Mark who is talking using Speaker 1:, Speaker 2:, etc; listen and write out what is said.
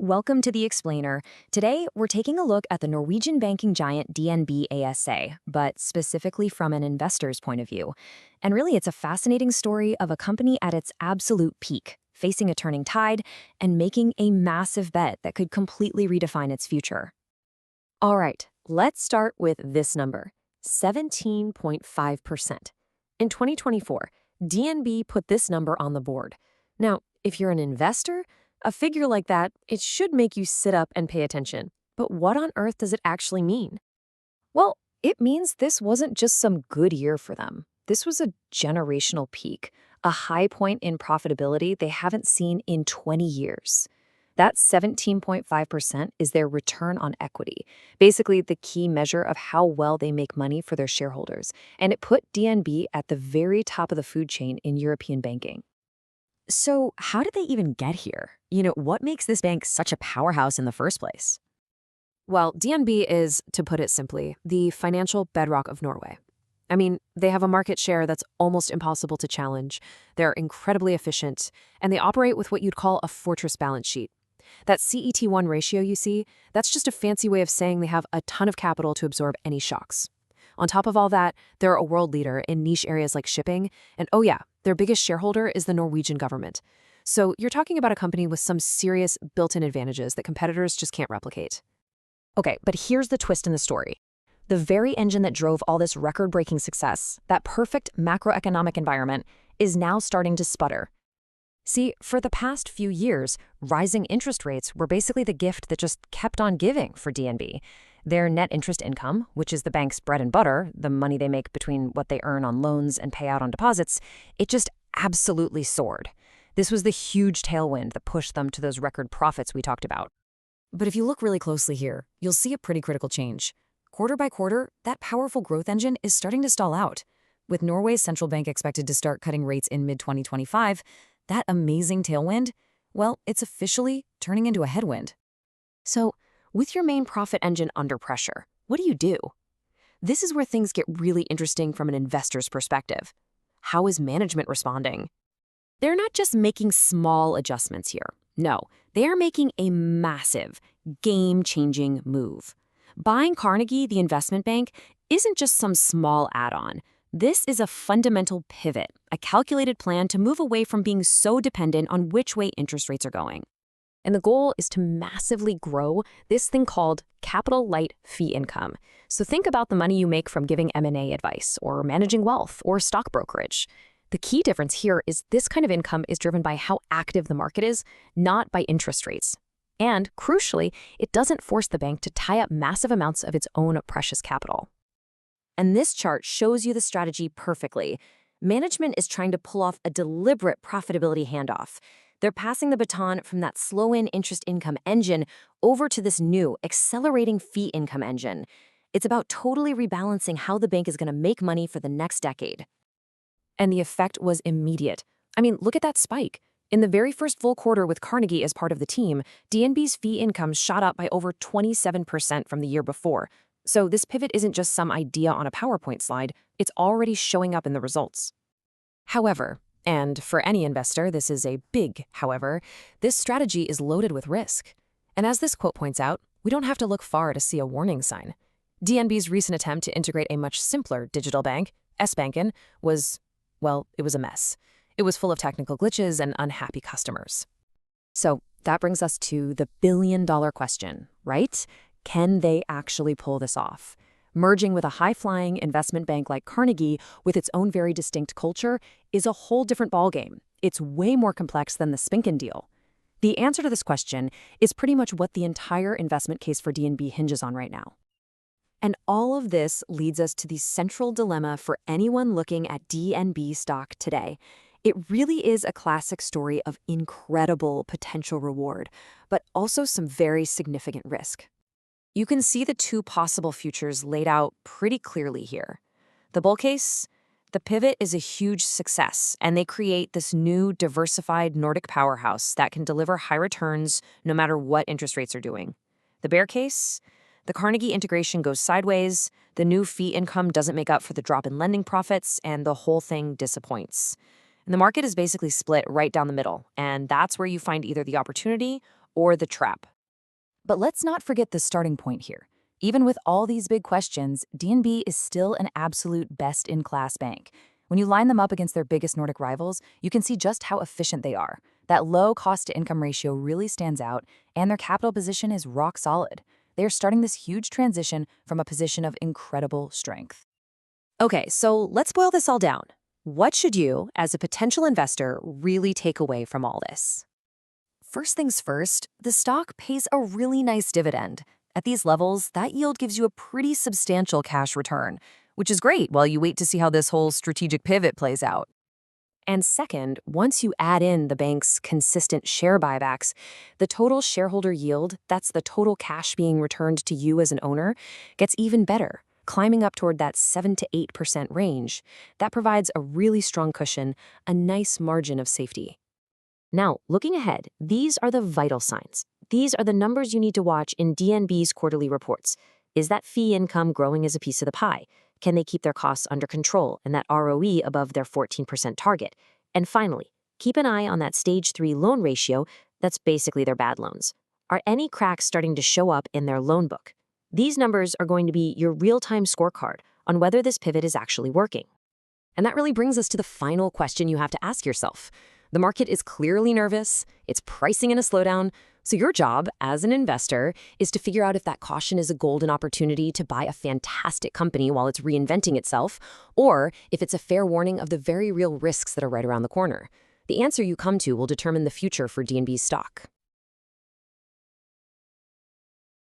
Speaker 1: welcome to The Explainer. Today, we're taking a look at the Norwegian banking giant DNB ASA, but specifically from an investor's point of view. And really, it's a fascinating story of a company at its absolute peak, facing a turning tide and making a massive bet that could completely redefine its future. All right, let's start with this number, 17.5%. In 2024, DNB put this number on the board. Now, if you're an investor, a figure like that, it should make you sit up and pay attention. But what on earth does it actually mean? Well, it means this wasn't just some good year for them. This was a generational peak, a high point in profitability they haven't seen in 20 years. That 17.5% is their return on equity, basically the key measure of how well they make money for their shareholders, and it put DNB at the very top of the food chain in European banking. So how did they even get here? What makes this bank such a powerhouse in the first place? Well, DNB is, to put it simply, the financial bedrock of Norway. I mean, they have a market share that's almost impossible to challenge. They're incredibly efficient, and they operate with what you'd call a fortress balance sheet. That CET1 ratio you see, that's just a fancy way of saying they have a ton of capital to absorb any shocks. On top of all that, they're a world leader in niche areas like shipping, and oh yeah, their biggest shareholder is the Norwegian government. So you're talking about a company with some serious built-in advantages that competitors just can't replicate. Okay, but here's the twist in the story. The very engine that drove all this record-breaking success, that perfect macroeconomic environment, is now starting to sputter. See, for the past few years, rising interest rates were basically the gift that just kept on giving for DNB. Their net interest income, which is the bank's bread and butter, the money they make between what they earn on loans and pay out on deposits, it just absolutely soared. This was the huge tailwind that pushed them to those record profits we talked about. But if you look really closely here, you'll see a pretty critical change. Quarter by quarter, that powerful growth engine is starting to stall out. With Norway's central bank expected to start cutting rates in mid-2025, that amazing tailwind, well, it's officially turning into a headwind. So, with your main profit engine under pressure, what do? This is where things get really interesting from an investor's perspective. How is management responding? They're not just making small adjustments here. No, they are making a massive, game-changing move. Buying Carnegie, the investment bank, isn't just some small add-on. This is a fundamental pivot, a calculated plan to move away from being so dependent on which way interest rates are going. And the goal is to massively grow this thing called capital-light fee income. So think about the money you make from giving M&A advice or managing wealth or stock brokerage. The key difference here is this kind of income is driven by how active the market is, not by interest rates. And crucially, it doesn't force the bank to tie up massive amounts of its own precious capital. And this chart shows you the strategy perfectly. Management is trying to pull off a deliberate profitability handoff. They're passing the baton from that slow-in interest income engine over to this new, accelerating fee income engine. It's about totally rebalancing how the bank is going to make money for the next decade. And the effect was immediate. I mean, look at that spike. In the very first full quarter with Carnegie as part of the team, DNB's fee income shot up by over 27% from the year before. So this pivot isn't just some idea on a PowerPoint slide, it's already showing up in the results. However, and for any investor, this is a big however, this strategy is loaded with risk. And as this quote points out, we don't have to look far to see a warning sign. DNB's recent attempt to integrate a much simpler digital bank, S-Banken, was, well, it was a mess. It was full of technical glitches and unhappy customers. So that brings us to the billion-dollar question, right? Can they actually pull this off? Merging with a high-flying investment bank like Carnegie with its own very distinct culture is a whole different ballgame. It's way more complex than the Spinken deal. The answer to this question is pretty much what the entire investment case for DNB hinges on right now. And all of this leads us to the central dilemma for anyone looking at DNB stock today. It really is a classic story of incredible potential reward, but also some very significant risk. You can see the two possible futures laid out pretty clearly here. The bull case, the pivot is a huge success, and they create this new diversified Nordic powerhouse that can deliver high returns no matter what interest rates are doing. The bear case, the Carnegie integration goes sideways, the new fee income doesn't make up for the drop in lending profits, and the whole thing disappoints. And the market is basically split right down the middle, and that's where you find either the opportunity or the trap.
Speaker 2: But let's not forget the starting point here. Even with all these big questions, DNB is still an absolute best-in-class bank. When you line them up against their biggest Nordic rivals, you can see just how efficient they are. That low cost-to-income ratio really stands out, and their capital position is rock solid. They are starting this huge transition from a position of incredible strength.
Speaker 1: Okay, so let's boil this all down. What should you, as a potential investor, really take away from all this? First things first, the stock pays a really nice dividend. At these levels, that yield gives you a pretty substantial cash return, which is great while you wait to see how this whole strategic pivot plays out. And second, once you add in the bank's consistent share buybacks, the total shareholder yield, that's the total cash being returned to you as an owner, gets even better, climbing up toward that 7 to 8% range. That provides a really strong cushion, a nice margin of safety. Now, looking ahead, these are the vital signs. These are the numbers you need to watch in DNB's quarterly reports. Is that fee income growing as a piece of the pie? Can they keep their costs under control and that ROE above their 14% target? And finally, keep an eye on that stage 3 loan ratio. That's basically their bad loans. Are any cracks starting to show up in their loan book? These numbers are going to be your real-time scorecard on whether this pivot is actually working. And that really brings us to the final question you have to ask yourself. The market is clearly nervous, it's pricing in a slowdown, so your job as an investor is to figure out if that caution is a golden opportunity to buy a fantastic company while it's reinventing itself, or if it's a fair warning of the very real risks that are right around the corner. The answer you come to will determine the future for DNB's stock.